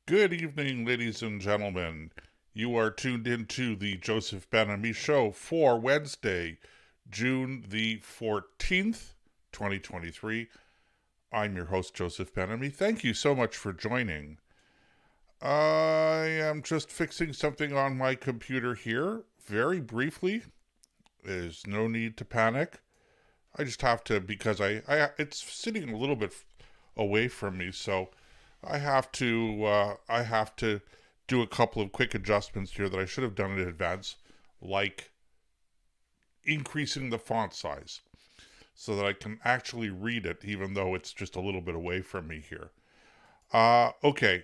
Good evening, ladies and gentlemen. You are tuned into the Joseph Ben-Ami Show for Wednesday, June the 14th, 2023. I'm your host, Joseph Ben-Ami. Thank you so much for joining. I am just fixing something on my computer here, very briefly. There's no need to panic. I just have to, because it's sitting a little bit away from me, so I have to do a couple of quick adjustments here that I should have done in advance, like increasing the font size so that I can actually read it, even though it's just a little bit away from me here. Okay,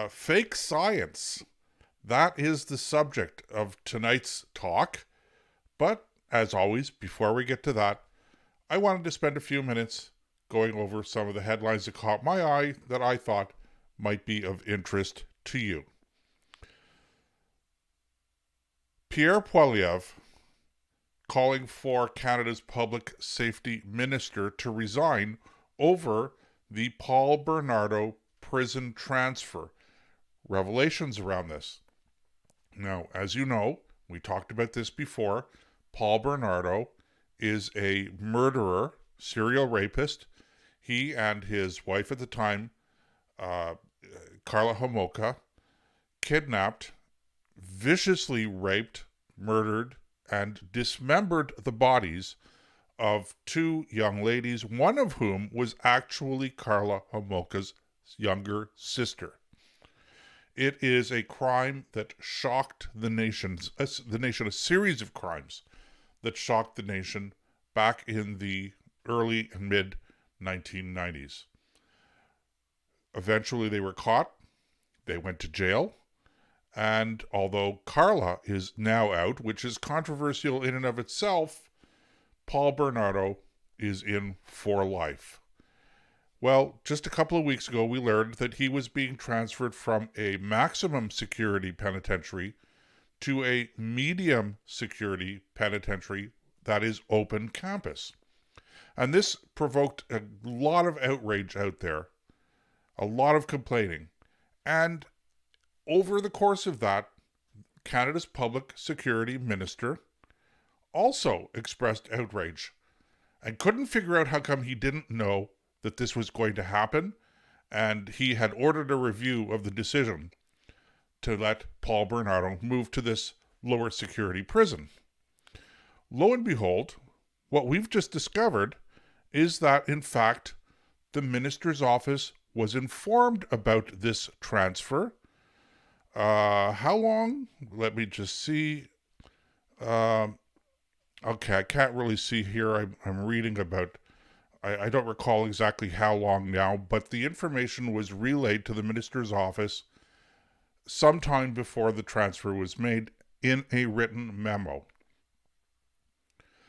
fake science. That is the subject of tonight's talk. But as always, before we get to that, I wanted to spend a few minutes going over some of the headlines that caught my eye that I thought might be of interest to you. Pierre Poilievre calling for Canada's public safety minister to resign over the Paul Bernardo prison transfer. Revelations around this. Now, as you know, we talked about this before. Paul Bernardo is a murderer, serial rapist. He and his wife at the time, Karla Homolka, kidnapped, viciously raped, murdered, and dismembered the bodies of two young ladies, one of whom was actually Karla Homolka's younger sister. It is a crime that shocked the nation, a series of crimes that shocked the nation back in the early and mid 1990s. Eventually they were caught, they went to jail, and although Karla is now out, which is controversial in and of itself, Paul Bernardo is in for life. Well, just a couple of weeks ago, we learned that he was being transferred from a maximum security penitentiary to a medium security penitentiary that is open campus. And this provoked a lot of outrage out there, a lot of complaining. And over the course of that, Canada's public security minister also expressed outrage and couldn't figure out how come he didn't know that this was going to happen, and he had ordered a review of the decision to let Paul Bernardo move to this lower security prison. Lo and behold, what we've just discovered is that, in fact, the minister's office was informed about this transfer. How long? Let me just see. Okay, I can't really see here. I'm reading about, I don't recall exactly how long now, but the information was relayed to the minister's office sometime before the transfer was made in a written memo.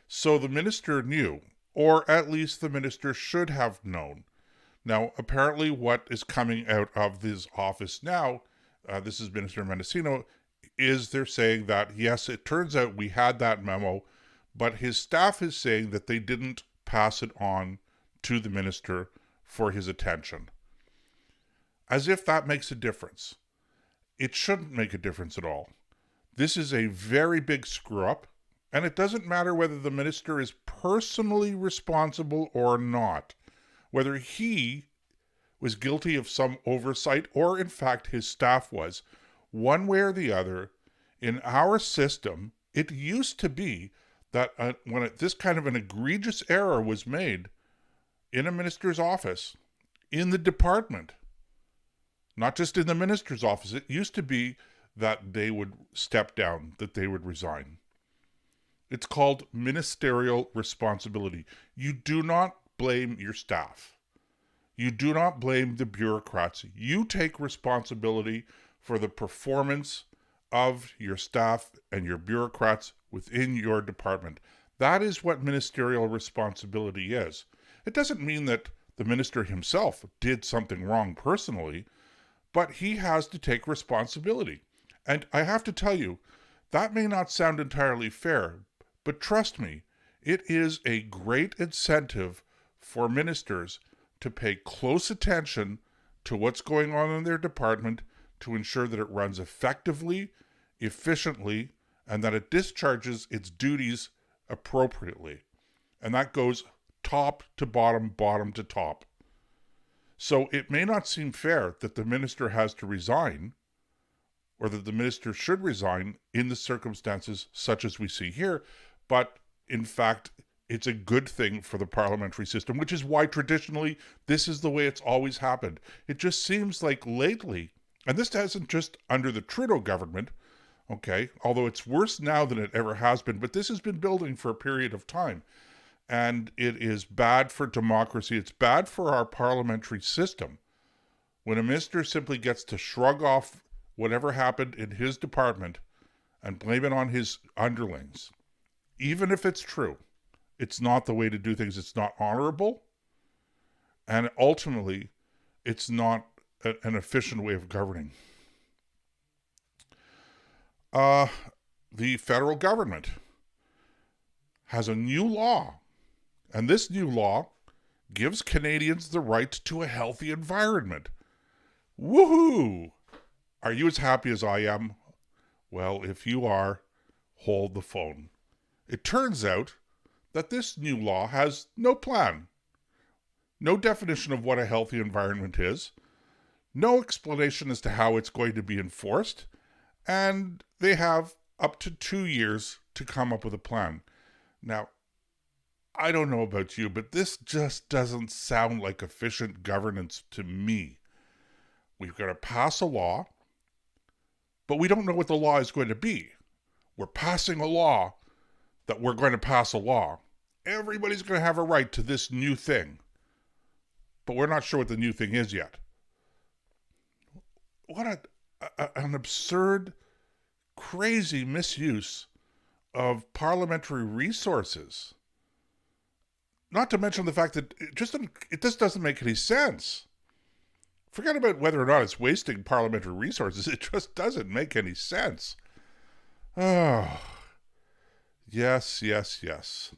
So the minister knew, or at least the minister should have known. Now, apparently what is coming out of this office now, this is Minister Mendicino, is they're saying that, yes, it turns out we had that memo, but his staff is saying that they didn't pass it on to the minister for his attention. As if that makes a difference. It shouldn't make a difference at all. This is a very big screw-up, and it doesn't matter whether the minister is personally responsible or not, whether he was guilty of some oversight or, in fact, his staff was. One way or the other, in our system, it used to be that when this kind of an egregious error was made in a minister's office, in the department, not just in the minister's office, it used to be that they would step down, that they would resign. It's called ministerial responsibility. You do not blame your staff. You do not blame the bureaucrats. You take responsibility for the performance of your staff and your bureaucrats within your department. That is what ministerial responsibility is. It doesn't mean that the minister himself did something wrong personally, but he has to take responsibility. And I have to tell you, that may not sound entirely fair, but trust me, it is a great incentive for ministers to pay close attention to what's going on in their department, to ensure that it runs effectively, efficiently, and that it discharges its duties appropriately. And that goes top to bottom, bottom to top. So it may not seem fair that the minister has to resign, or that the minister should resign in the circumstances such as we see here, but in fact, it's a good thing for the parliamentary system, which is why traditionally this is the way it's always happened. It just seems like lately, and this hasn't just under the Trudeau government, okay, although it's worse now than it ever has been, but this has been building for a period of time. And it is bad for democracy. It's bad for our parliamentary system when a minister simply gets to shrug off whatever happened in his department and blame it on his underlings. Even if it's true, it's not the way to do things. It's not honorable. And ultimately, it's not an efficient way of governing. The federal government has a new law. And this new law gives Canadians the right to a healthy environment. Woohoo! Are you as happy as I am? Well, if you are, hold the phone. It turns out that this new law has no plan, no definition of what a healthy environment is, no explanation as to how it's going to be enforced, and they have up to 2 years to come up with a plan. Now, I don't know about you, but this just doesn't sound like efficient governance to me. We've got to pass a law, but we don't know what the law is going to be. We're passing a law that we're going to pass a law. Everybody's going to have a right to this new thing, but we're not sure what the new thing is yet. What an absurd, crazy misuse of parliamentary resources. Not to mention the fact that it just doesn't make any sense. Forget about whether or not it's wasting parliamentary resources. It just doesn't make any sense. Oh, yes, yes, yes.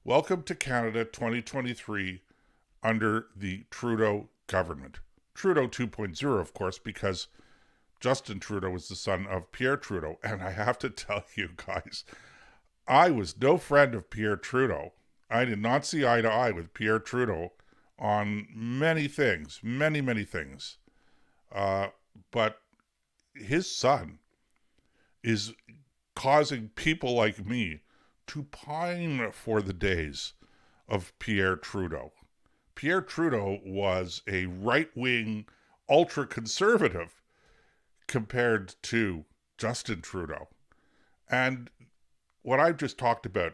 Welcome to Canada 2023 under the Trudeau government. Trudeau 2.0, of course, because Justin Trudeau was the son of Pierre Trudeau. And I have to tell you guys, I was no friend of Pierre Trudeau. I did not see eye to eye with Pierre Trudeau on many things, many, many things. But his son is causing people like me to pine for the days of Pierre Trudeau. Pierre Trudeau was a right-wing ultra-conservative compared to Justin Trudeau. And what I've just talked about,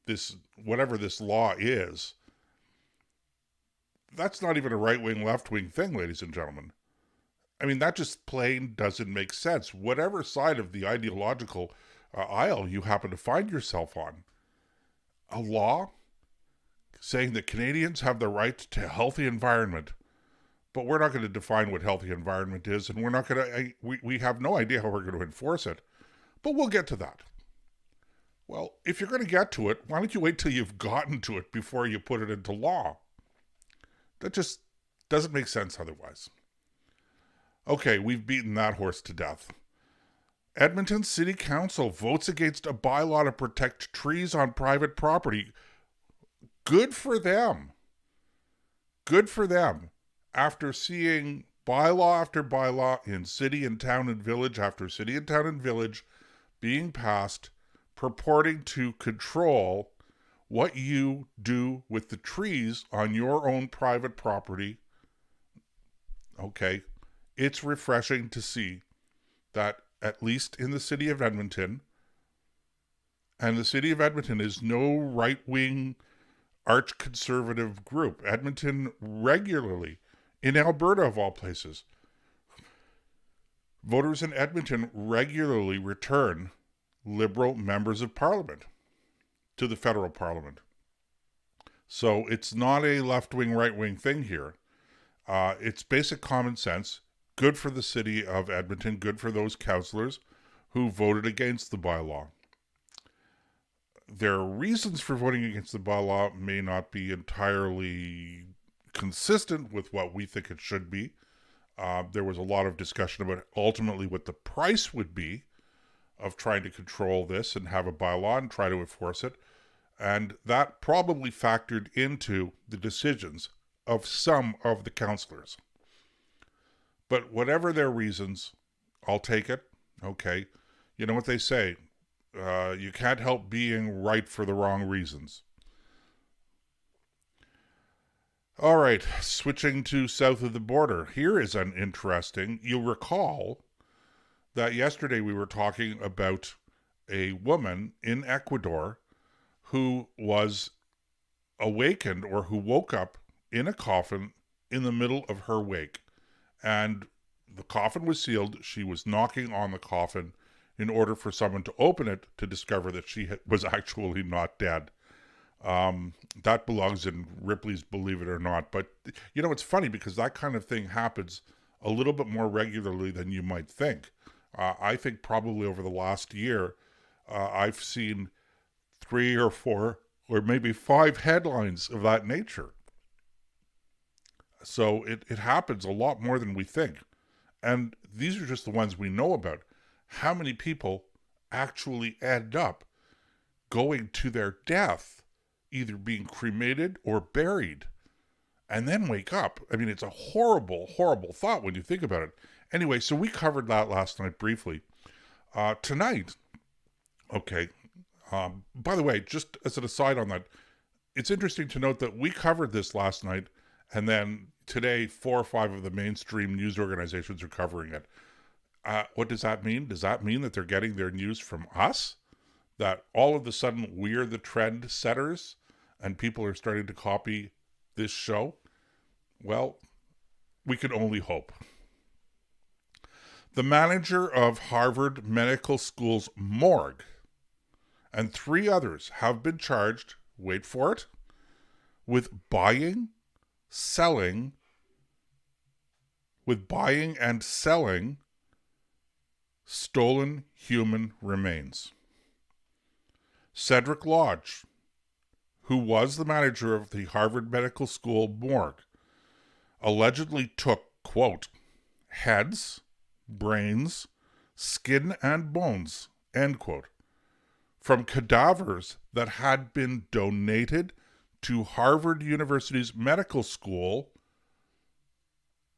this, whatever this law is, that's not even a right-wing, left-wing thing, ladies and gentlemen. I mean, that just plain doesn't make sense. Whatever side of the ideological aisle you happen to find yourself on, a law saying that Canadians have the right to a healthy environment, but we're not going to define what healthy environment is, and we're not going to, we have no idea how we're going to enforce it, but we'll get to that. Well, if you're going to get to it, why don't you wait till you've gotten to it before you put it into law? That just doesn't make sense otherwise. Okay, we've beaten that horse to death. Edmonton City Council votes against a bylaw to protect trees on private property. Good for them. Good for them. After seeing bylaw after bylaw in city and town and village after city and town and village being passed, purporting to control what you do with the trees on your own private property. Okay, it's refreshing to see that at least in the city of Edmonton, and the city of Edmonton is no right-wing arch-conservative group. Edmonton regularly, in Alberta of all places, voters in Edmonton regularly return Liberal members of Parliament to the federal Parliament. So it's not a left-wing, right-wing thing here. It's basic common sense. Good for the city of Edmonton. Good for those councillors who voted against the bylaw. Their reasons for voting against the bylaw may not be entirely consistent with what we think it should be. There was a lot of discussion about ultimately what the price would be of trying to control this and have a bylaw and try to enforce it. And that probably factored into the decisions of some of the councillors. But whatever their reasons, I'll take it. Okay. You know what they say? You can't help being right for the wrong reasons. All right, switching to south of the border. Here is an interesting. You'll recall that yesterday we were talking about a woman in Ecuador who was awakened or who woke up in a coffin in the middle of her wake. And the coffin was sealed. She was knocking on the coffin in order for someone to open it to discover that she was actually not dead. That belongs in Ripley's Believe It or Not. But, you know, it's funny because that kind of thing happens a little bit more regularly than you might think. I think probably over the last year, I've seen 3 or 4 or maybe 5 headlines of that nature. So it happens a lot more than we think. And these are just the ones we know about. How many people actually end up going to their death, either being cremated or buried, and then wake up? I mean, it's a horrible, horrible thought when you think about it. Anyway, so we covered that last night briefly. Tonight, okay, by the way, just as an aside on that, it's interesting to note that we covered this last night, and then today 4 or 5 of the mainstream news organizations are covering it. What does that mean? Does that mean that they're getting their news from us? That all of a sudden we're the trend setters and people are starting to copy this show? Well, we can only hope. The manager of Harvard Medical School's morgue and 3 others have been charged, wait for it, with buying and selling stolen human remains. Cedric Lodge, who was the manager of the Harvard Medical School morgue, allegedly took, quote, heads, brains, skin, and bones, end quote, from cadavers that had been donated to Harvard University's medical school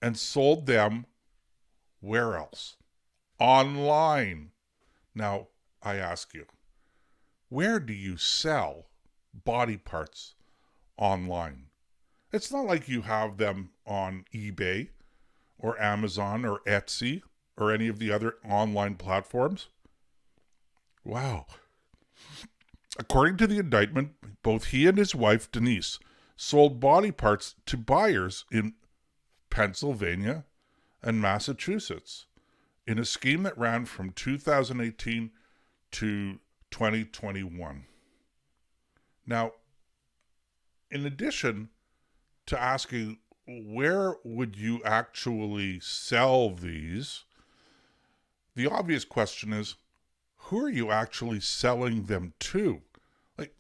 and sold them where else? Online. Now, I ask you, where do you sell body parts online? It's not like you have them on eBay or Amazon or Etsy or any of the other online platforms. Wow. According to the indictment, both he and his wife, Denise, sold body parts to buyers in Pennsylvania and Massachusetts in a scheme that ran from 2018 to 2021. Now, in addition to asking where would you actually sell these, the obvious question is, who are you actually selling them to? Like,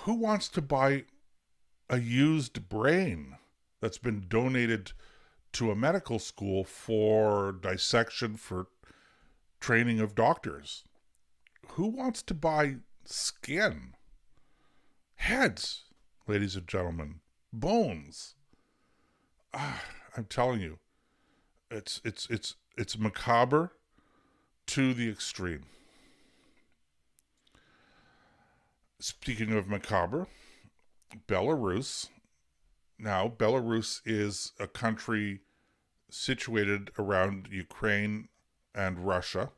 who wants to buy a used brain that's been donated to a medical school for dissection, for training of doctors? Who wants to buy skin? Heads, ladies and gentlemen. Bones. I'm telling you, it's macabre to the extreme. Speaking of macabre, Belarus. Now, Belarus is a country situated around Ukraine and Russia.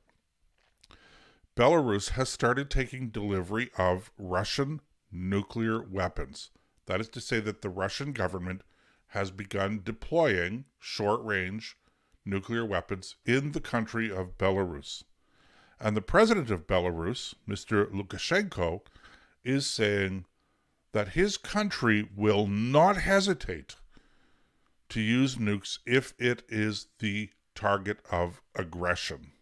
Belarus has started taking delivery of Russian nuclear weapons. That is to say that the Russian government has begun deploying short-range nuclear weapons in the country of Belarus. And the president of Belarus, Mr. Lukashenko, is saying that his country will not hesitate to use nukes if it is the target of aggression.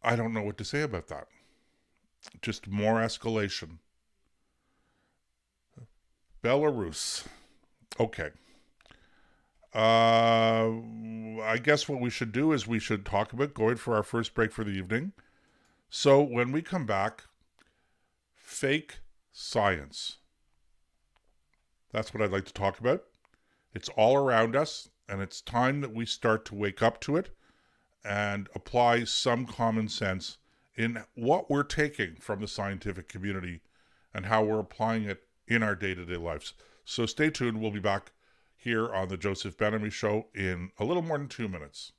I don't know what to say about that. Just more escalation. Belarus. Okay. I guess what we should do is we should talk about going for our first break for the evening. So when we come back, fake science. That's what I'd like to talk about. It's all around us, and it's time that we start to wake up to it and apply some common sense in what we're taking from the scientific community and how we're applying it in our day-to-day lives. So stay tuned. We'll be back here on the Joseph Ben-Ami Show in a little more than 2 minutes.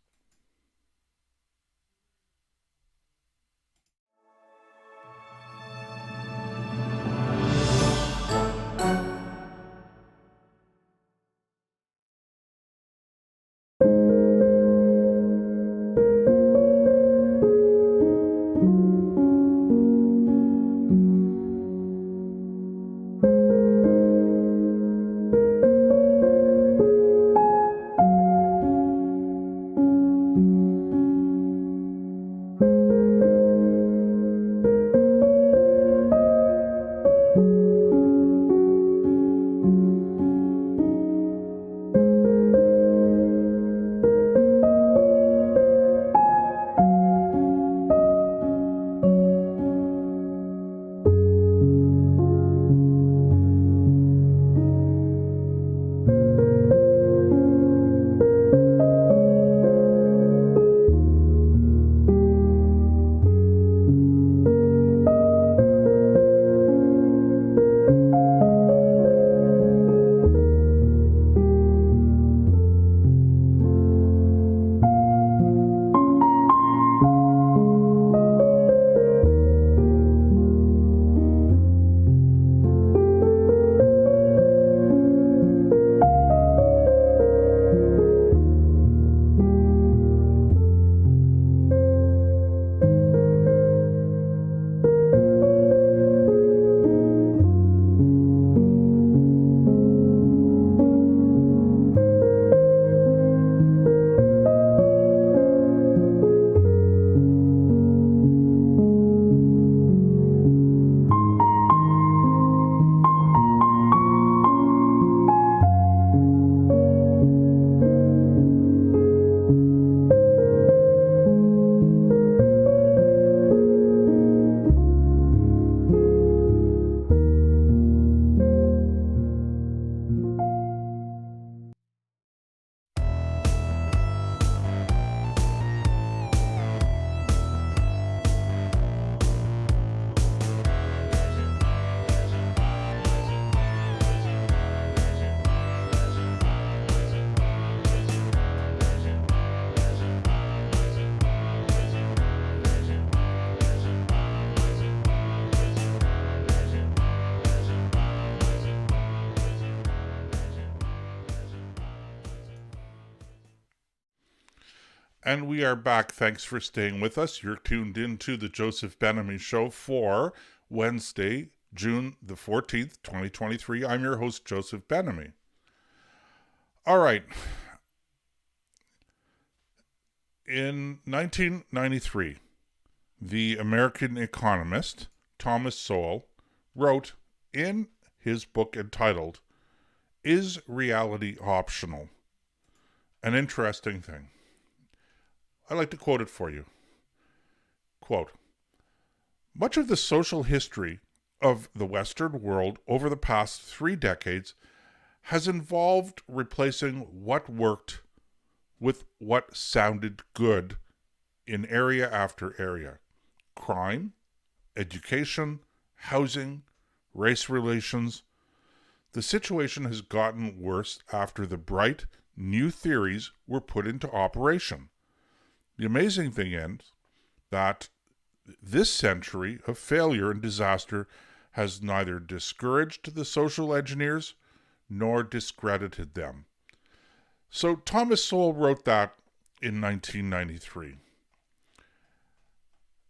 And we are back. Thanks for staying with us. You're tuned into the Joseph Ben-Ami Show for Wednesday, June the 14th, 2023. I'm your host, Joseph Ben-Ami. All right. In 1993, the American economist Thomas Sowell wrote in his book entitled, "Is Reality Optional?" An interesting thing. I'd like to quote it for you. Quote, "Much of the social history of the Western world over the past 3 decades has involved replacing what worked with what sounded good in area after area. Crime, education, housing, race relations. The situation has gotten worse after the bright, new theories were put into operation. The amazing thing is that this century of failure and disaster has neither discouraged the social engineers nor discredited them." So Thomas Sowell wrote that in 1993.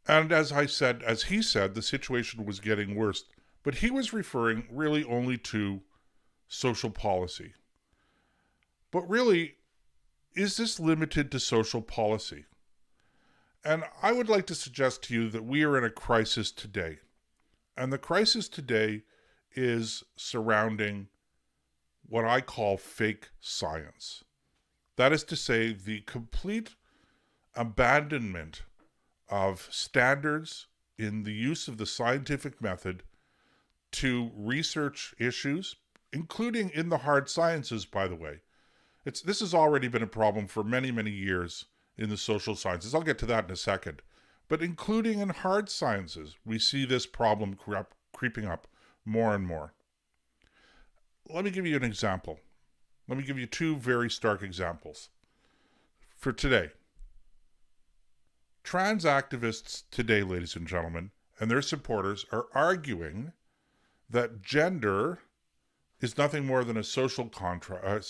And as he said, the situation was getting worse, but he was referring really only to social policy. But really, is this limited to social policy? And I would like to suggest to you that we are in a crisis today. And the crisis today is surrounding what I call fake science. That is to say, the complete abandonment of standards in the use of the scientific method to research issues, including in the hard sciences, by the way. This has already been a problem for many, many years in the social sciences. I'll get to that in a second. But including in hard sciences, we see this problem creeping up more and more. Let me give you an example. Let me give you two very stark examples for today. Trans activists today, ladies and gentlemen, and their supporters are arguing that gender is nothing more than a social construct.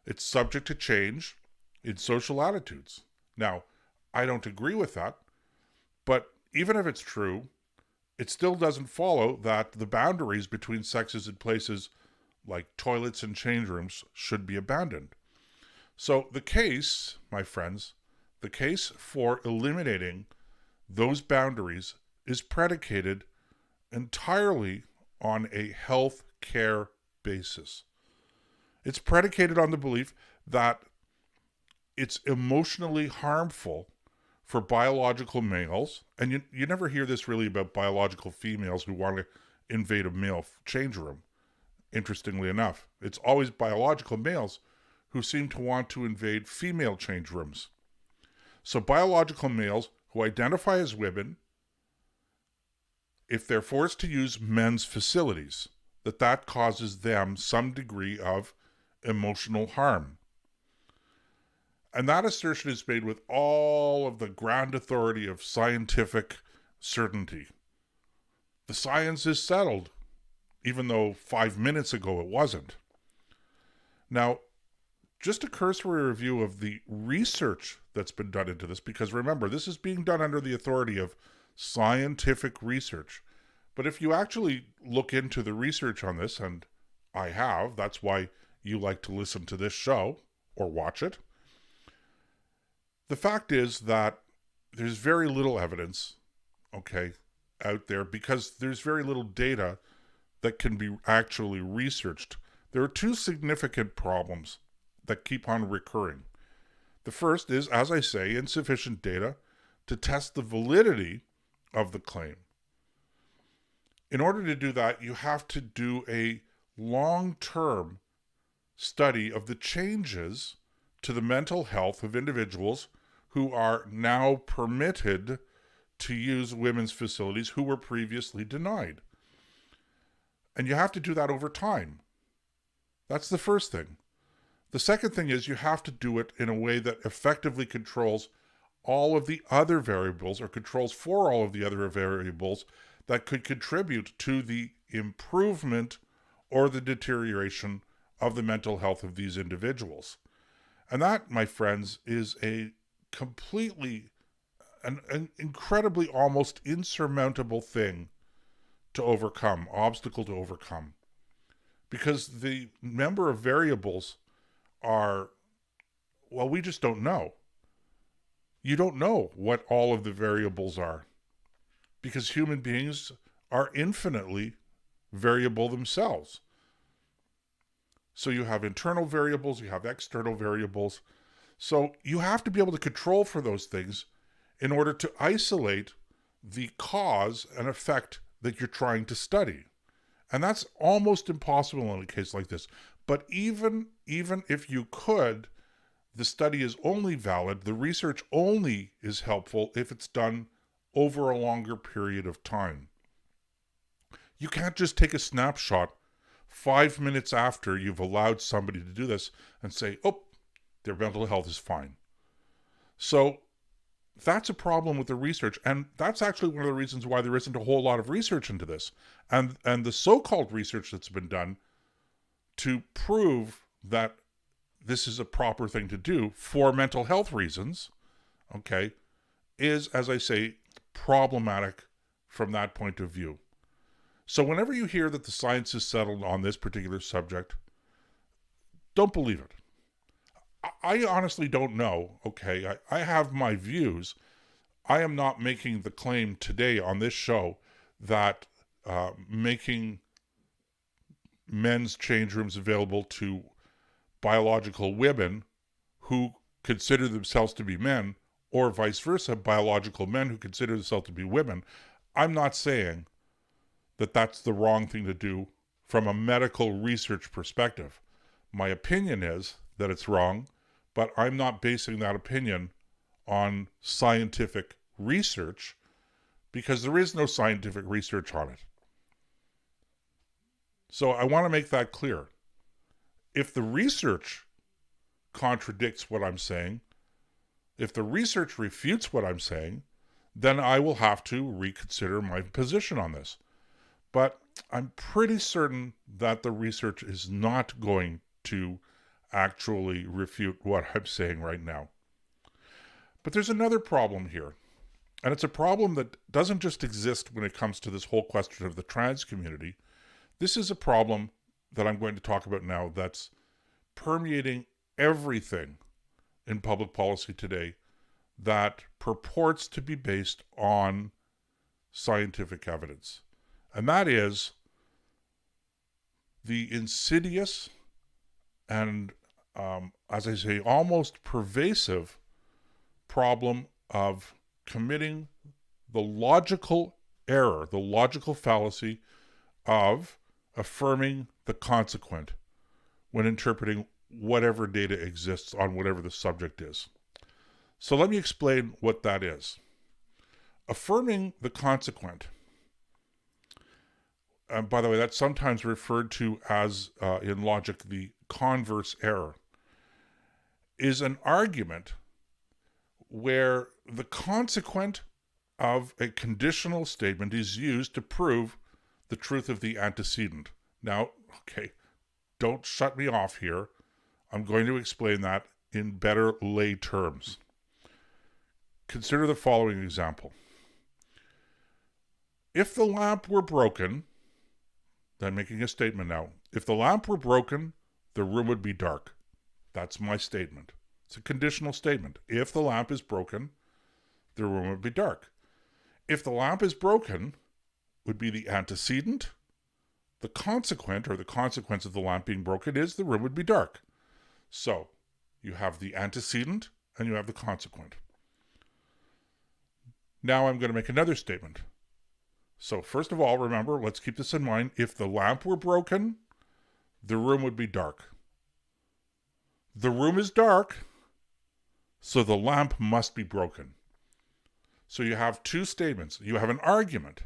It's subject to change in social attitudes. Now, I don't agree with that, but even if it's true, it still doesn't follow that the boundaries between sexes in places like toilets and change rooms should be abandoned. So the case, my friends, the case for eliminating those boundaries is predicated entirely on a health care basis. It's predicated on the belief that it's emotionally harmful for biological males, and you never hear this really about biological females who want to invade a male change room, interestingly enough. It's always biological males who seem to want to invade female change rooms. So biological males who identify as women, if they're forced to use men's facilities, that causes them some degree of emotional harm. And that assertion is made with all of the grand authority of scientific certainty. The science is settled, even though 5 minutes ago it wasn't. Now, just a cursory review of the research that's been done into this, because remember, this is being done under the authority of scientific research. But if you actually look into the research on this, and I have, that's why you like to listen to this show or watch it. The fact is that there's very little evidence, out there, because there's very little data that can be actually researched. There are two significant problems that keep on recurring. The first is, as I say, insufficient data to test the validity of the claim. In order to do that, you have to do a long-term study of the changes to the mental health of individuals who are now permitted to use women's facilities who were previously denied. And you have to do that over time. That's the first thing. The second thing is you have to do it in a way that effectively controls all of the other variables, or controls for all of the other variables that could contribute to the improvement or the deterioration of the mental health of these individuals. And that, my friends, is a completely, an incredibly almost insurmountable thing to overcome, obstacle to overcome. Because the number of variables are, well, we just don't know. You don't know what all of the variables are, because human beings are infinitely variable themselves. So you have internal variables, you have external variables. So you have to be able to control for those things in order to isolate the cause and effect that you're trying to study. And that's almost impossible in a case like this. But even if you could, the study is only valid, the research only is helpful if it's done over a longer period of time. You can't just take a snapshot 5 minutes after you've allowed somebody to do this and say, oh, their mental health is fine. So that's a problem with the research, and that's actually one of the reasons why there isn't a whole lot of research into this. And the so-called research that's been done to prove that this is a proper thing to do for mental health reasons, is, as I say, problematic from that point of view. So whenever you hear that the science is settled on this particular subject, don't believe it. I honestly don't know, I have my views. I am not making the claim today on this show that making men's change rooms available to biological women who consider themselves to be men, or vice versa, biological men who consider themselves to be women. I'm not saying that that's the wrong thing to do from a medical research perspective. My opinion is that it's wrong, but I'm not basing that opinion on scientific research because there is no scientific research on it. So I want to make that clear. If the research contradicts what I'm saying, if the research refutes what I'm saying, then I will have to reconsider my position on this. But I'm pretty certain that the research is not going to actually refute what I'm saying right now. But there's another problem here. And it's a problem that doesn't just exist when it comes to this whole question of the trans community. This is a problem that I'm going to talk about now that's permeating everything in public policy today that purports to be based on scientific evidence. And that is the insidious and, as I say, almost pervasive problem of committing the logical error, the logical fallacy of affirming the consequent when interpreting whatever data exists on whatever the subject is. So let me explain what that is. Affirming the consequent, by the way, that's sometimes referred to as, in logic, the converse error, is an argument where the consequent of a conditional statement is used to prove the truth of the antecedent. Now, okay, don't shut me off here. I'm going to explain that in better lay terms. Consider the following example. If the lamp were broken, I'm making a statement now. If the lamp were broken, the room would be dark. That's my statement. It's a conditional statement. If the lamp is broken, the room would be dark. If the lamp is broken, would be the antecedent. The consequent, or the consequence of the lamp being broken, is the room would be dark. So, you have the antecedent and you have the consequent. Now I'm going to make another statement. So first of all, remember, let's keep this in mind. If the lamp were broken, the room would be dark. The room is dark, so the lamp must be broken. So you have two statements. You have an argument.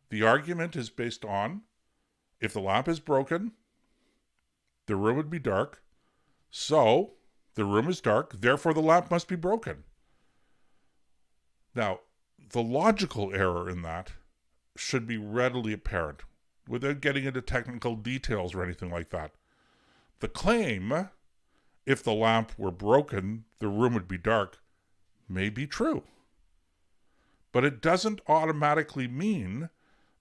The argument is based on, if the lamp is broken, the room would be dark. So the room is dark, therefore the lamp must be broken. Now, the logical error in that should be readily apparent without getting into technical details or anything like that. The claim, if the lamp were broken, the room would be dark, may be true. But it doesn't automatically mean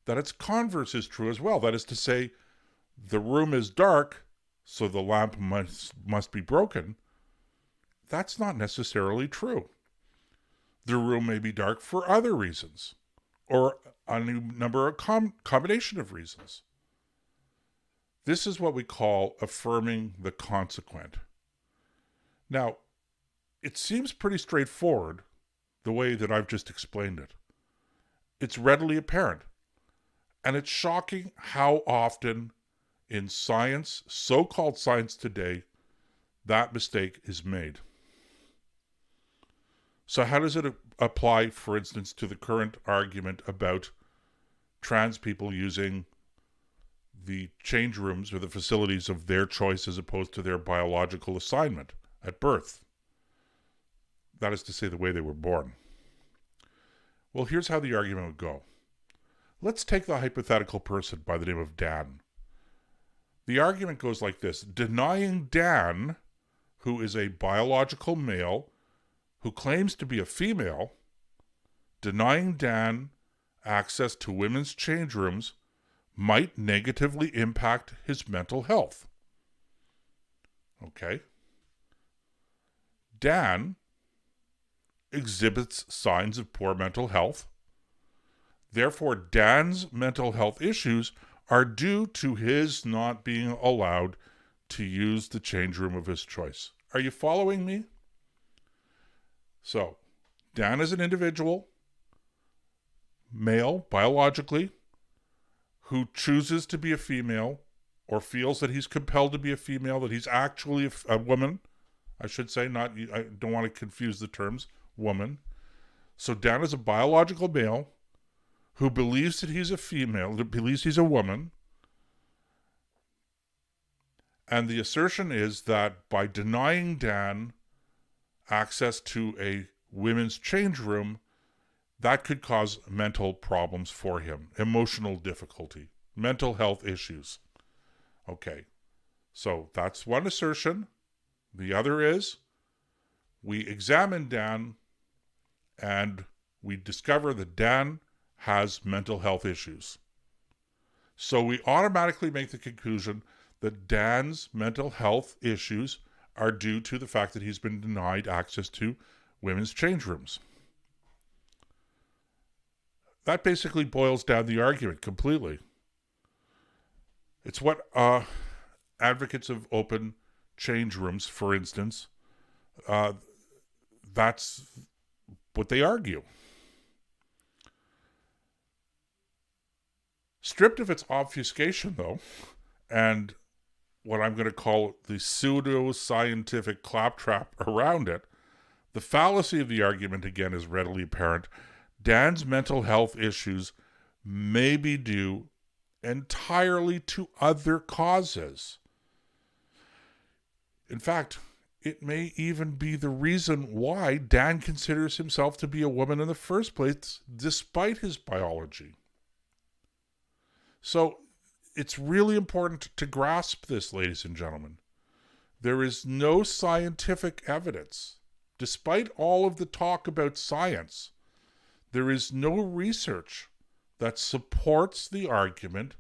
that its converse is true as well. That is to say, the room is dark, so the lamp must be broken. That's not necessarily true. The room may be dark for other reasons, or a number of combination of reasons. This is what we call affirming the consequent. Now, it seems pretty straightforward the way that I've just explained it. It's readily apparent. And it's shocking how often in science, so-called science today, that mistake is made. So how does it apply, for instance, to the current argument about trans people using the change rooms or the facilities of their choice as opposed to their biological assignment at birth? That is to say, the way they were born. Well, here's how the argument would go. Let's take the hypothetical person by the name of Dan. The argument goes like this. Denying Dan, who is a biological male, who claims to be a female, denying Dan access to women's change rooms might negatively impact his mental health. Okay. Dan exhibits signs of poor mental health. Therefore, Dan's mental health issues are due to his not being allowed to use the change room of his choice. Are you following me? So, Dan is an individual, male, biologically, who chooses to be a female or feels that he's compelled to be a female, that he's actually a woman. I should say, I don't want to confuse the terms, woman. So Dan is a biological male who believes that he's a female, that believes he's a woman. And the assertion is that by denying Dan access to a women's change room, that could cause mental problems for him, emotional difficulty, mental health issues. Okay, so that's one assertion. The other is we examine Dan and we discover that Dan has mental health issues. So we automatically make the conclusion that Dan's mental health issues are due to the fact that he's been denied access to women's change rooms. That basically boils down the argument completely. It's what advocates of open change rooms, for instance, that's what they argue. Stripped of its obfuscation, though, and what I'm going to call the pseudo-scientific claptrap around it, the fallacy of the argument, again, is readily apparent. Dan's mental health issues may be due entirely to other causes. In fact, it may even be the reason why Dan considers himself to be a woman in the first place, despite his biology. So it's really important to grasp this, ladies and gentlemen. There is no scientific evidence. Despite all of the talk about science, there is no research that supports the argument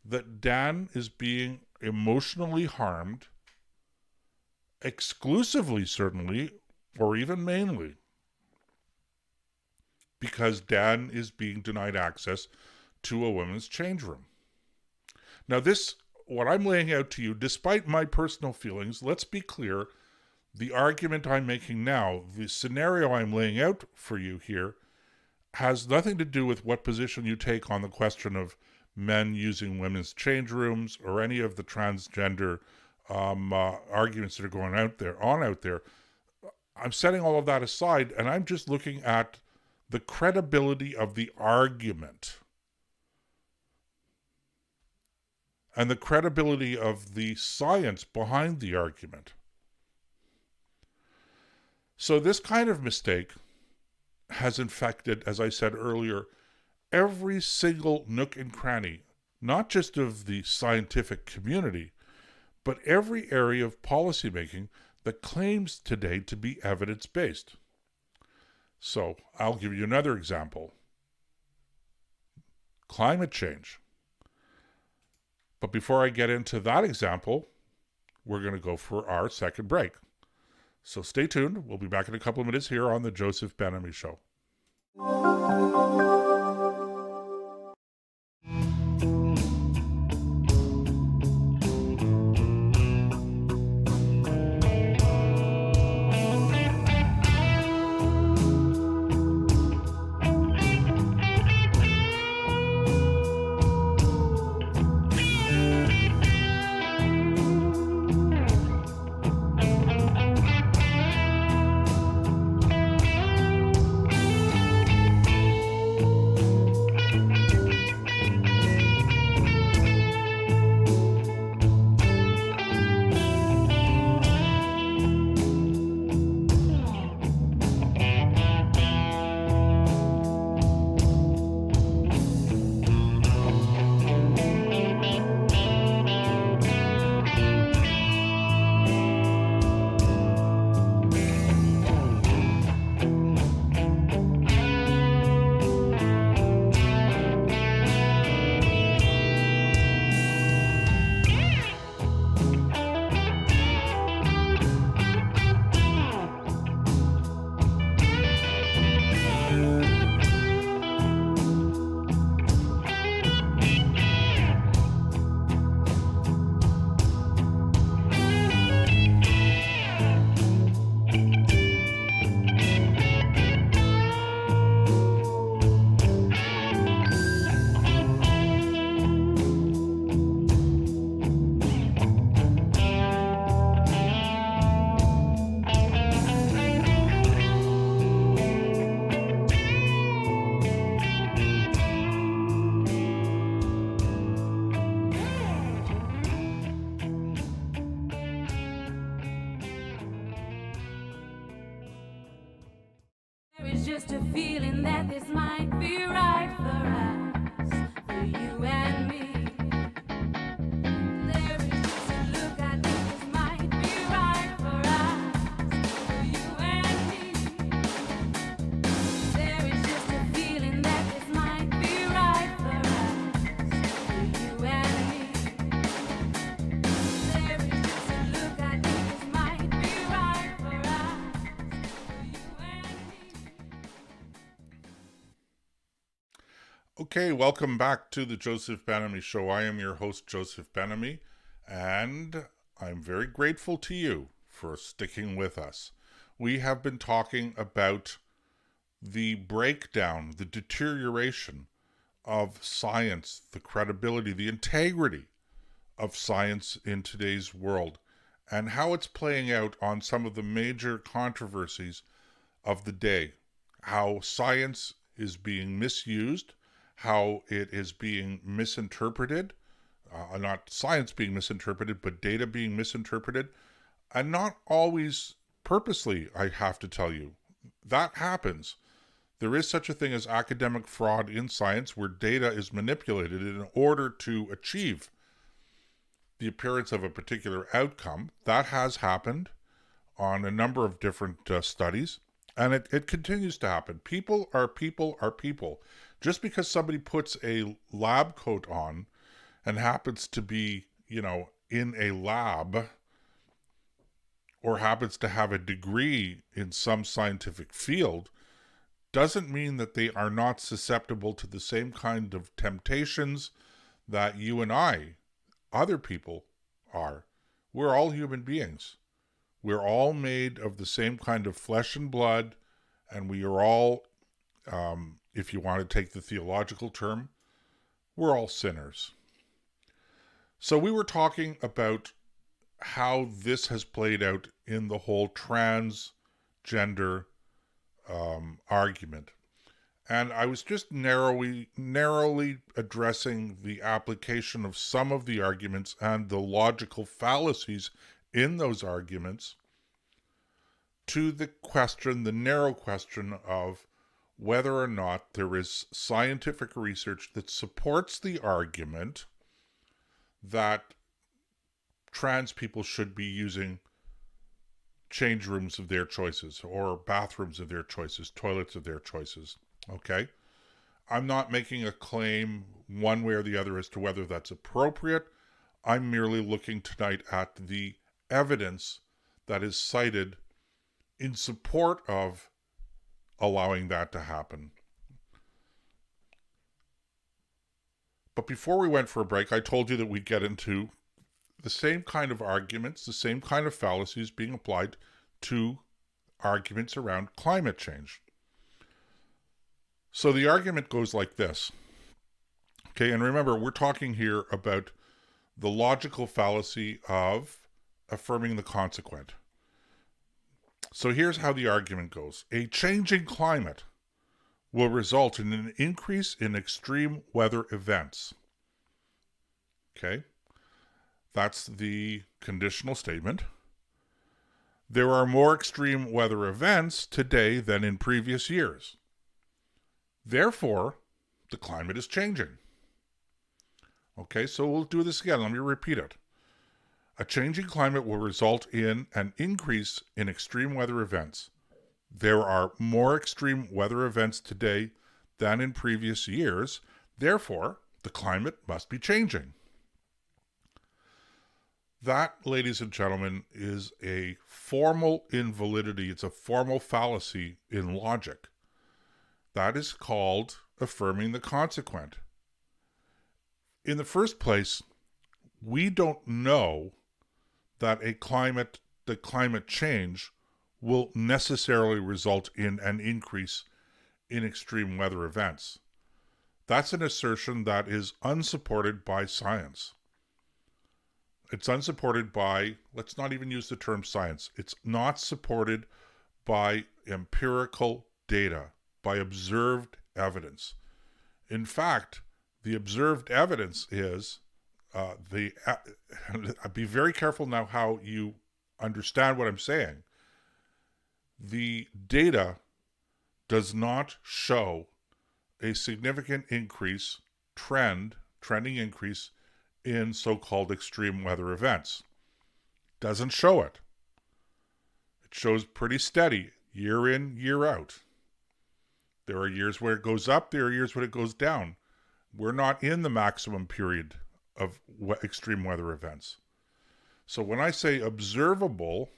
that Dan is being emotionally harmed, exclusively certainly, or even mainly, because Dan is being denied access to a women's change room. Now this, what I'm laying out to you, despite my personal feelings, let's be clear, the argument I'm making now, the scenario I'm laying out for you here, has nothing to do with what position you take on the question of men using women's change rooms or any of the transgender arguments that are going out there. I'm setting all of that aside, and I'm just looking at the credibility of the argument and the credibility of the science behind the argument. So this kind of mistake has infected, as I said earlier, every single nook and cranny, not just of the scientific community, but every area of policymaking that claims today to be evidence-based. So I'll give you another example. Climate change. But before I get into that example, we're going to go for our second break. So stay tuned. We'll be back in a couple of minutes here on the Joseph Ben-Ami Show. is just a feeling that this might be right for us, for you and me. There is just a look I think this might be right for us, for you and me. There is just a feeling that this might be right for us, for you and me. There is just a look I think this might be right for us, for you and me. Okay, welcome back to the Joseph Benamy Show. I am your host, Joseph Benamy, and I'm very grateful to you for sticking with us. We have been talking about the breakdown, the deterioration of science, the credibility, the integrity of science in today's world, and how it's playing out on some of the major controversies of the day. How science is being misused, how it is being misinterpreted, not science being misinterpreted, but data being misinterpreted, and not always purposely, I have to tell you. That happens. There is such a thing as academic fraud in science where data is manipulated in order to achieve the appearance of a particular outcome. That has happened on a number of different studies, and it continues to happen. People are people are people. Just because somebody puts a lab coat on and happens to be, in a lab or happens to have a degree in some scientific field doesn't mean that they are not susceptible to the same kind of temptations that you and I, other people, are. We're all human beings. We're all made of the same kind of flesh and blood, and we are all, if you want to take the theological term, we're all sinners. So we were talking about how this has played out in the whole transgender argument. And I was just narrowly addressing the application of some of the arguments and the logical fallacies in those arguments to the narrow question of whether or not there is scientific research that supports the argument that trans people should be using change rooms of their choices or bathrooms of their choices, toilets of their choices. Okay? I'm not making a claim one way or the other as to whether that's appropriate. I'm merely looking tonight at the evidence that is cited in support of allowing that to happen. But before we went for a break, I told you that we'd get into the same kind of arguments, the same kind of fallacies being applied to arguments around climate change. So the argument goes like this. Okay, and remember, we're talking here about the logical fallacy of affirming the consequent. So here's how the argument goes. A changing climate will result in an increase in extreme weather events. Okay, that's the conditional statement. There are more extreme weather events today than in previous years. Therefore, the climate is changing. Okay, so we'll do this again. Let me repeat it. A changing climate will result in an increase in extreme weather events. There are more extreme weather events today than in previous years. Therefore, the climate must be changing. That, ladies and gentlemen, is a formal invalidity. It's a formal fallacy in logic. That is called affirming the consequent. In the first place, we don't know that climate change will necessarily result in an increase in extreme weather events. That's an assertion that is unsupported by science. It's unsupported by, let's not even use the term science. It's not supported by empirical data, by observed evidence. In fact, the observed evidence is, be very careful now how you understand what I'm saying. The data does not show a significant trending increase in so-called extreme weather events. Doesn't show it. It shows pretty steady, year in, year out. There are years where it goes up, there are years where it goes down. We're not in the maximum period of extreme weather events. So when I say observable,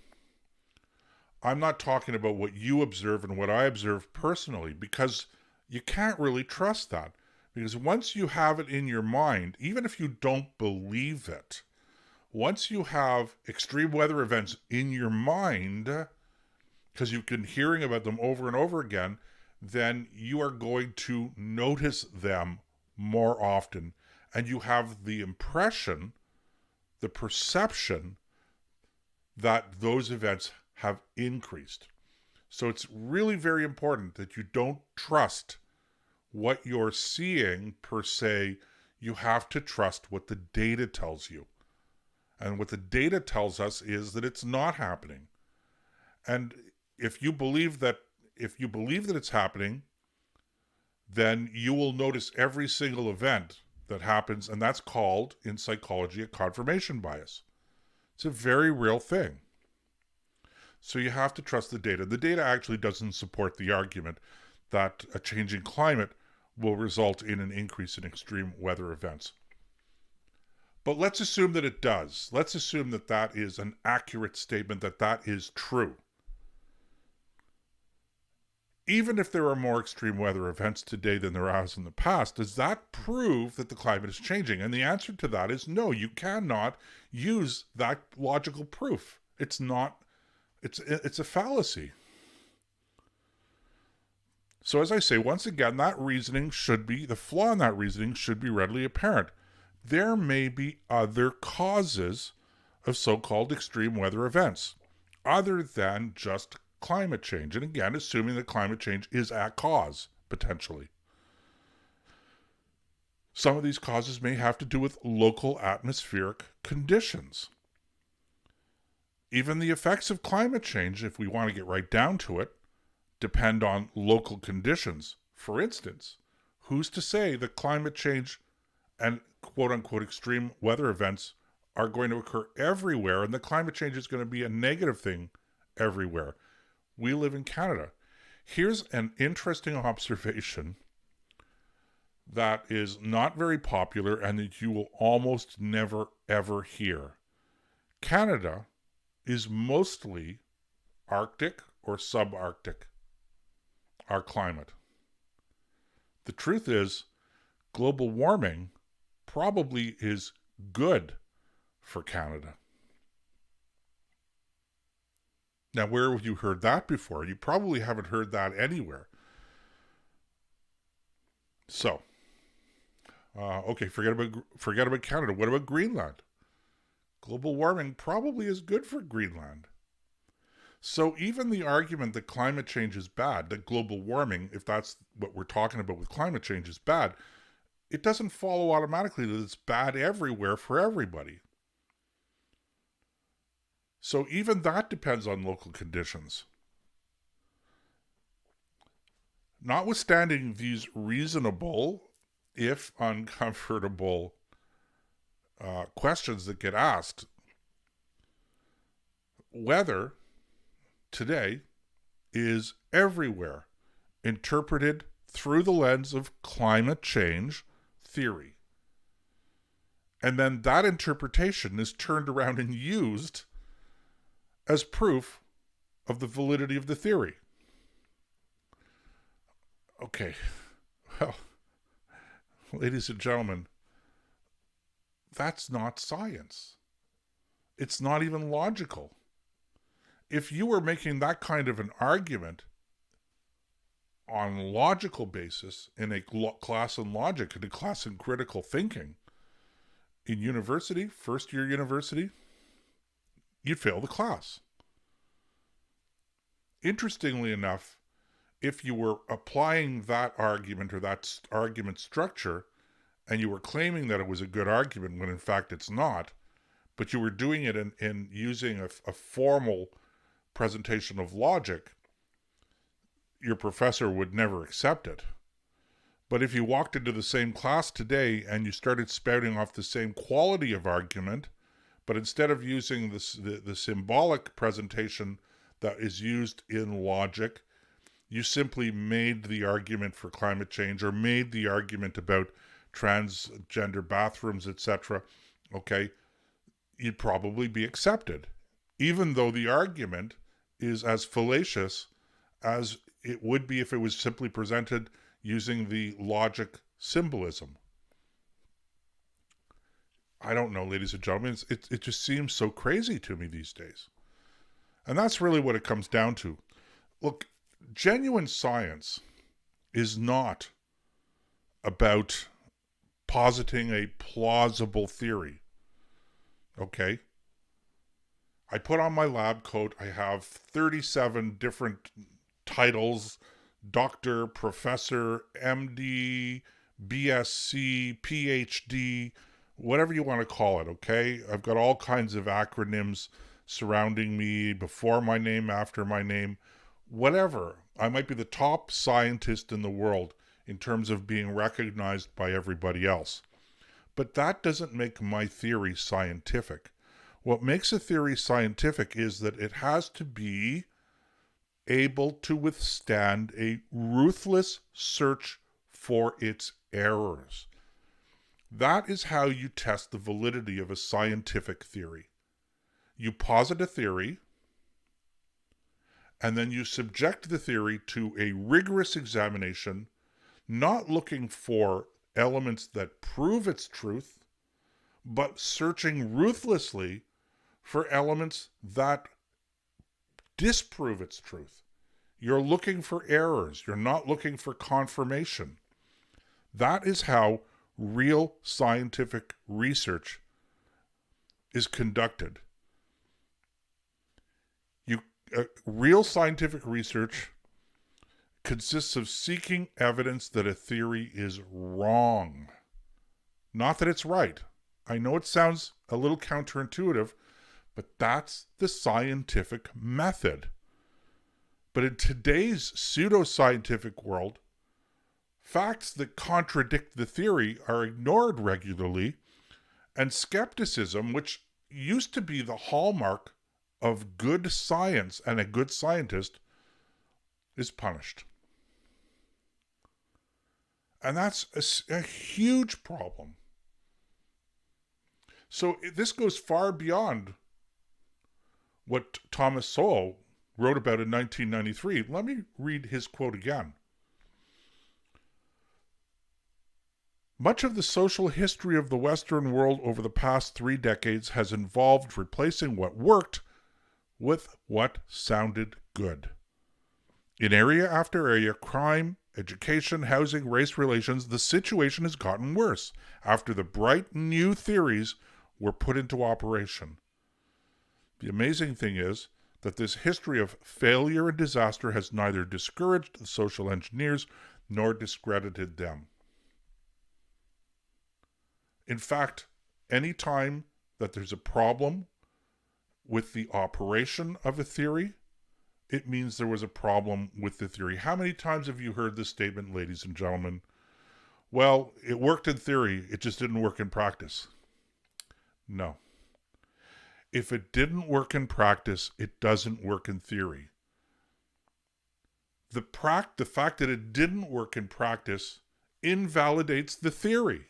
I'm not talking about what you observe and what I observe personally, because you can't really trust that. Because once you have it in your mind, even if you don't believe it, once you have extreme weather events in your mind, because you've been hearing about them over and over again, then you are going to notice them more often. And you have the impression, the perception that those events have increased. So it's really very important that you don't trust what you're seeing per se. You have to trust what the data tells you. And what the data tells us is that it's not happening. And if you believe that it's happening, then you will notice every single event that happens, and that's called in psychology a confirmation bias. It's a very real thing. So you have to trust the data. The data actually doesn't support the argument that a changing climate will result in an increase in extreme weather events. But let's assume that it does. Let's assume that that is an accurate statement, that is true. Even if there are more extreme weather events today than there has in the past, does that prove that the climate is changing? And the answer to that is no. You cannot use that logical proof. It's a fallacy. So as I say, once again, the flaw in that reasoning should be readily apparent. There may be other causes of so-called extreme weather events, other than just climate change. And again, assuming that climate change is at cause, potentially. Some of these causes may have to do with local atmospheric conditions. Even the effects of climate change, if we want to get right down to it, depend on local conditions. For instance, who's to say that climate change and quote-unquote extreme weather events are going to occur everywhere, and that climate change is going to be a negative thing everywhere? We live in Canada. Here's an interesting observation that is not very popular and that you will almost never, ever hear. Canada is mostly Arctic or subarctic, our climate. The truth is, global warming probably is good for Canada. Now, where have you heard that before? You probably haven't heard that anywhere. So, okay, forget about Canada. What about Greenland? Global warming probably is good for Greenland. So even the argument that climate change is bad, that global warming, if that's what we're talking about with climate change, is bad, it doesn't follow automatically that it's bad everywhere for everybody. So even that depends on local conditions. Notwithstanding these reasonable, if uncomfortable, questions that get asked, weather today is everywhere interpreted through the lens of climate change theory. And then that interpretation is turned around and used as proof of the validity of the theory. Okay, well, ladies and gentlemen, that's not science. It's not even logical. If you were making that kind of an argument on a logical basis in a class in logic, in a class in critical thinking, in university, first year university, you'd fail the class. Interestingly enough, if you were applying that argument or that argument structure, and you were claiming that it was a good argument when in fact it's not, but you were doing it in using a formal presentation of logic, your professor would never accept it. But if you walked into the same class today and you started spouting off the same quality of argument, but instead of using the symbolic presentation that is used in logic, you simply made the argument for climate change or made the argument about transgender bathrooms, etc., okay, you'd probably be accepted, even though the argument is as fallacious as it would be if it was simply presented using the logic symbolism. I don't know, ladies and gentlemen, it just seems so crazy to me these days. And that's really what it comes down to. Look, genuine science is not about positing a plausible theory. Okay? I put on my lab coat. I have 37 different titles: doctor, professor, MD, BSc, PhD, whatever you want to call it, okay? I've got all kinds of acronyms surrounding me, before my name, after my name, whatever. I might be the top scientist in the world in terms of being recognized by everybody else. But that doesn't make my theory scientific. What makes a theory scientific is that it has to be able to withstand a ruthless search for its errors. That is how you test the validity of a scientific theory. You posit a theory, and then you subject the theory to a rigorous examination, not looking for elements that prove its truth, but searching ruthlessly for elements that disprove its truth. You're looking for errors. You're not looking for confirmation. That is how real scientific research is conducted. Real scientific research consists of seeking evidence that a theory is wrong, not that it's right. I know it sounds a little counterintuitive, but that's the scientific method. But in today's pseudoscientific world, facts that contradict the theory are ignored regularly, and skepticism, which used to be the hallmark of good science and a good scientist, is punished. And that's a huge problem. So this goes far beyond what Thomas Sowell wrote about in 1993. Let me read his quote again. Much of the social history of the Western world over the past 3 decades has involved replacing what worked with what sounded good. In area after area, crime, education, housing, race relations, the situation has gotten worse after the bright new theories were put into operation. The amazing thing is that this history of failure and disaster has neither discouraged the social engineers nor discredited them. In fact, any time that there's a problem with the operation of a theory, it means there was a problem with the theory. How many times have you heard this statement, ladies and gentlemen? Well, it worked in theory, it just didn't work in practice. No. If it didn't work in practice, it doesn't work in theory. The fact that it didn't work in practice invalidates the theory.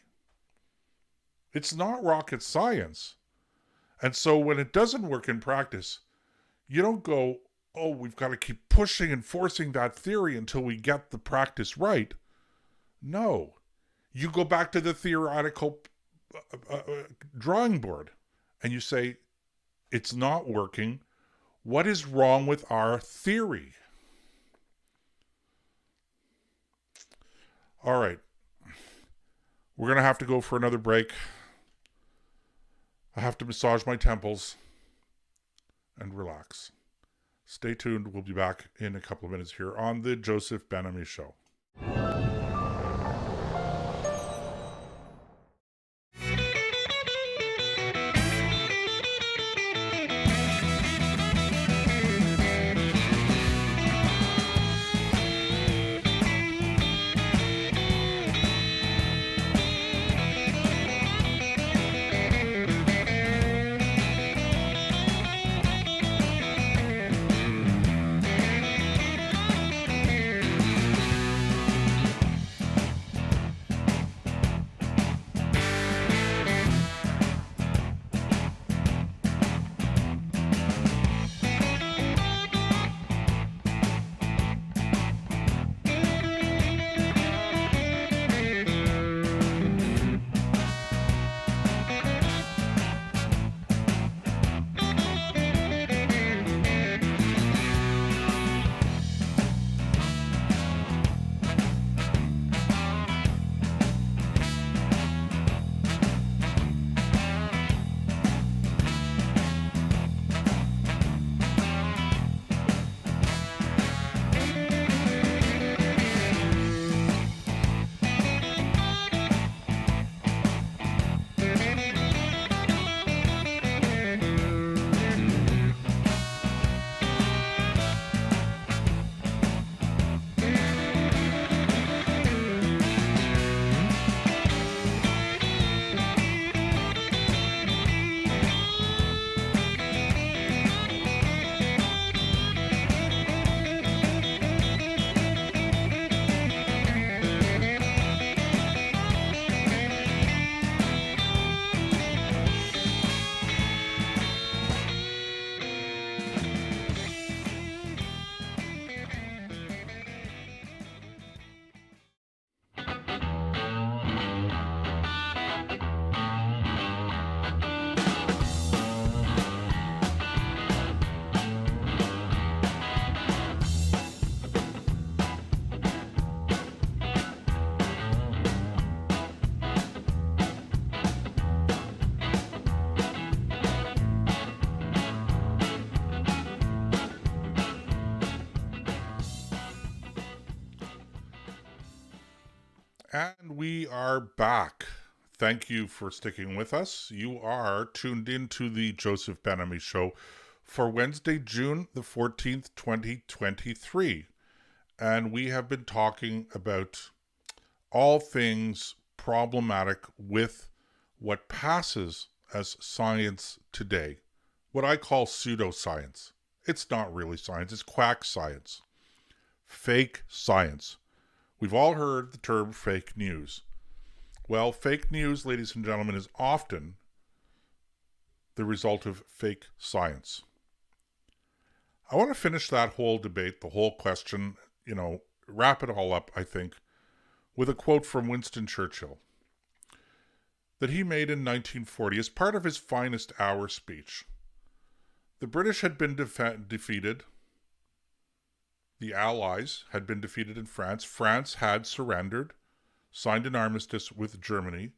It's not rocket science. And so when it doesn't work in practice, you don't go, oh, we've got to keep pushing and forcing that theory until we get the practice right. No. You go back to the theoretical drawing board and you say, it's not working. What is wrong with our theory? All right. We're going to have to go for another break. I have to massage my temples and relax. Stay tuned. We'll be back in a couple of minutes here on the Joseph Ben-Ami Show. And we are back. Thank you for sticking with us. You are tuned into the Joseph Ben-Ami Show for Wednesday, June the 14th, 2023. And we have been talking about all things problematic with what passes as science today. What I call pseudoscience. It's not really science, it's quack science. Fake science. We've all heard the term fake news. Well, fake news, ladies and gentlemen, is often the result of fake science. I want to finish that whole debate, the whole question, wrap it all up, I think, with a quote from Winston Churchill that he made in 1940 as part of his finest hour speech. The British had been defeated. The Allies had been defeated in France. France had surrendered, signed an armistice with Germany.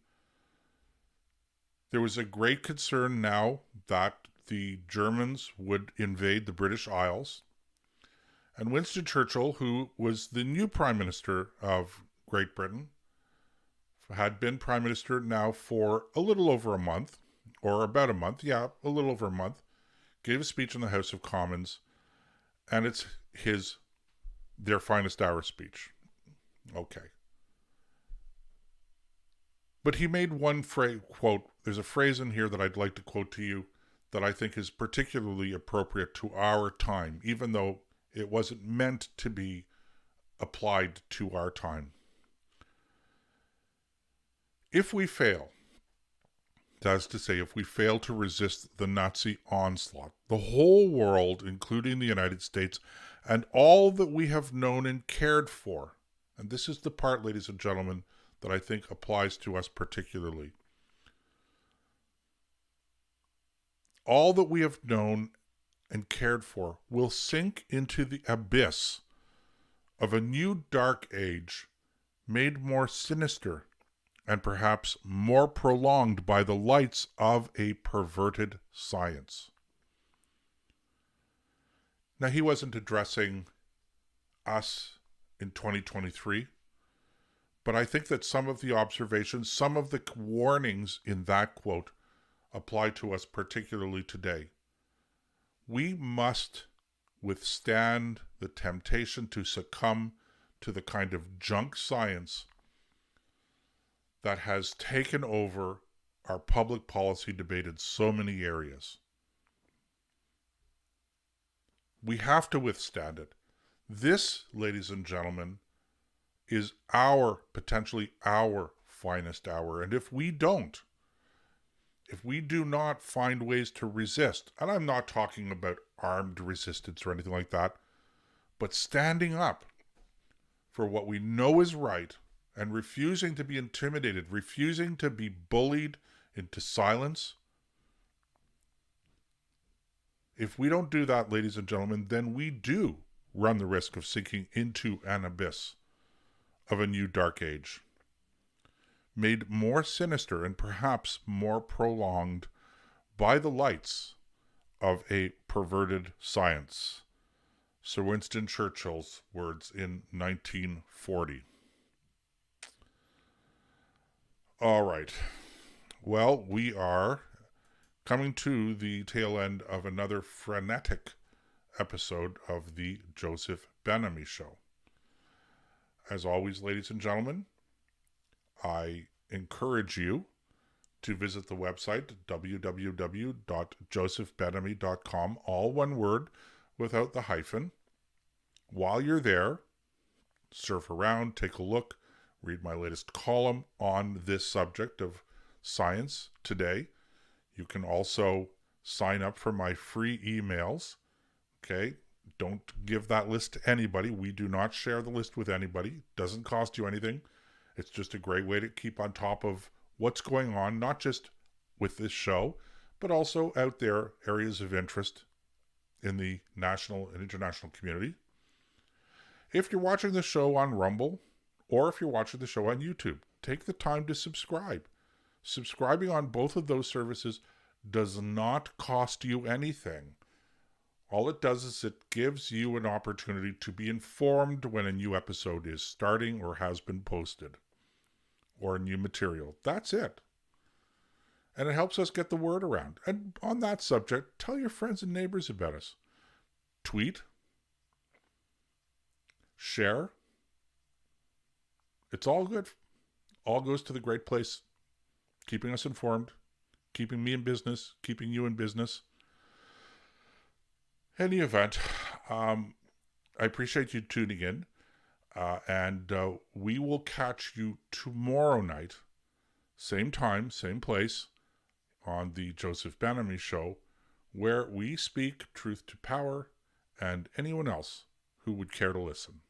There was a great concern now that the Germans would invade the British Isles. And Winston Churchill, who was the new Prime Minister of Great Britain, had been Prime Minister now for a little over a month, or about a month, a little over a month, gave a speech in the House of Commons, and it's their finest hour speech. Okay. But he made one quote. There's a phrase in here that I'd like to quote to you that I think is particularly appropriate to our time, even though it wasn't meant to be applied to our time. If we fail, that is to say, if we fail to resist the Nazi onslaught, the whole world, including the United States, and all that we have known and cared for, and this is the part, ladies and gentlemen, that I think applies to us particularly. All that we have known and cared for will sink into the abyss of a new dark age made more sinister and perhaps more prolonged by the lights of a perverted science. Now, he wasn't addressing us in 2023, but I think that some of the observations, some of the warnings in that quote apply to us particularly today. We must withstand the temptation to succumb to the kind of junk science that has taken over our public policy debate in so many areas. We have to withstand it. This, ladies and gentlemen, is potentially our finest hour. And if we do not find ways to resist, and I'm not talking about armed resistance or anything like that, but standing up for what we know is right and refusing to be intimidated, refusing to be bullied into silence. If we don't do that, ladies and gentlemen, then we do run the risk of sinking into an abyss of a new dark age, made more sinister and perhaps more prolonged by the lights of a perverted science. Sir Winston Churchill's words in 1940. All right. Well, we are coming to the tail end of another frenetic episode of the Joseph Ben-Ami Show. As always, ladies and gentlemen, I encourage you to visit the website www.josephbenami.com, all one word without the hyphen. While you're there, surf around, take a look, read my latest column on this subject of science today. You can also sign up for my free emails. Okay? Don't give that list to anybody. We do not share the list with anybody. It doesn't cost you anything. It's just a great way to keep on top of what's going on, not just with this show, but also out there, areas of interest in the national and international community. If you're watching the show on Rumble, or if you're watching the show on YouTube, take the time to subscribe. Subscribing on both of those services does not cost you anything. All it does is it gives you an opportunity to be informed when a new episode is starting or has been posted. or new material. That's it. And it helps us get the word around. And on that subject, tell your friends and neighbors about us. Tweet, share. It's all good. All goes to the great place, keeping us informed, keeping me in business, keeping you in business. Any event, I appreciate you tuning in, and we will catch you tomorrow night, same time, same place, on the Joseph Banami Show, where we speak truth to power and anyone else who would care to listen.